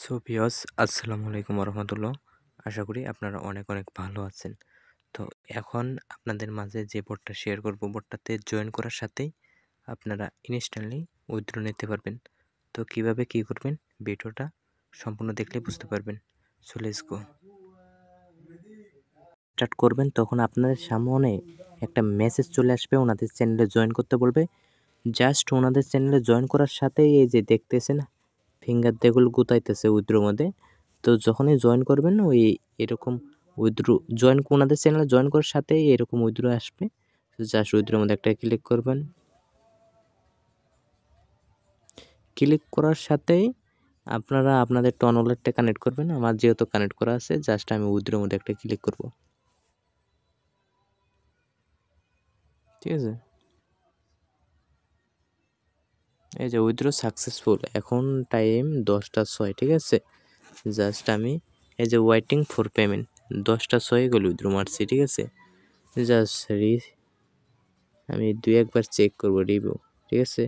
So viewers আসসালামু আলাইকুম রহমতুল্লাহ। আশা করি আপনারা অনেক অনেক ভালো আছেন। তো এখন আপনাদের মাঝে যে বোর্ডটা শেয়ার করব, বোর্ডটাতে জয়েন করার সাথেই আপনারা ইনস্ট্যান্টলি উইথড্র নিতে পারবেন। তো কিভাবে কি করবেন ভিডিওটা সম্পূর্ণ দেখলে বুঝতে পারবেন। So let's go. স্টার্ট করবেন তখন আপনাদের সামনে একটা মেসেজ চলে আসবে, ওনাদের চ্যানেলে জয়েন করতে বলবে। জাস্ট ওনাদের চ্যানেলে জয়েন করার সাথেই এই যে দেখতেছেন ফিঙ্গার যেগুলো গুতাইতেছে উইথড্রোর মধ্যে, তো যখনই জয়েন করবেন ওই এরকম উইথড্রো জয়েন ওনাদের চ্যানেলে জয়েন করার সাথেই এরকম উইথড্রো আসবে। জাস্ট উইথড্রোর মধ্যে একটা ক্লিক করবেন। ক্লিক করার সাথেই আপনারা আপনাদের টন ওয়ালেটটা কানেক্ট করবেন। আমার যেহেতু কানেক্ট করা আছে, জাস্ট আমি উইথড্রোর মধ্যে একটা ক্লিক করব। ঠিক আছে, এই যে উইথড্রো সাকসেসফুল, এখন টাইম 10টা 6। ঠিক আছে, জাস্ট আমি এই যে ওয়েটিং ফর পেমেন্ট 10টা 6 গেল উইথড্রো মারছি। ঠিক আছে, জাস্ট আমি 2-1 বার চেক করব রিভিউ। ঠিক আছে,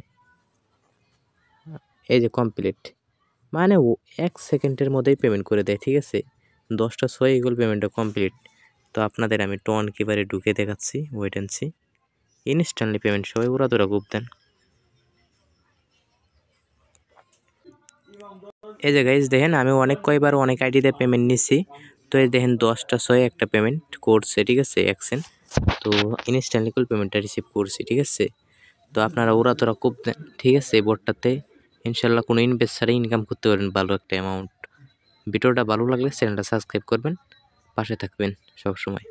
এই যে কমপ্লিট, মানে ও 1 সেকেন্ডের মধ্যেই পেমেন্ট করে দেয়। ঠিক আছে, 10টা 6 এগুলো পেমেন্টটা কমপ্লিট। তো আপনাদের আমি টোন কিবারে ঢুকে দেখাচ্ছি, wait and see. Instantly payment, সবাই ওরা তোরা খুব দেন। এই যে গাইজ দেখেন, আমি কয়বার অনেক আইডিতে পেমেন্ট নিচ্ছি। তো এই দেখেন 10টা 6 একটা পেমেন্ট করছে। ঠিক আছে, অ্যাকশন। তো ইনস্ট্যান্টলি পেমেন্টটা রিসিভ করছি। ঠিক আছে, তো আপনারা ওরা তোরা খুব দেন। ঠিক আছে, এই বোর্ডটাতে ইনশাল্লাহ কোনো ইনভেস্ট ছাড়াই ইনকাম করতে পারেন ভালো একটা অ্যামাউন্ট। ভিডিওটা ভালো লাগলে চ্যানেলটা সাবস্ক্রাইব করবেন, পাশে থাকবেন সবসময়।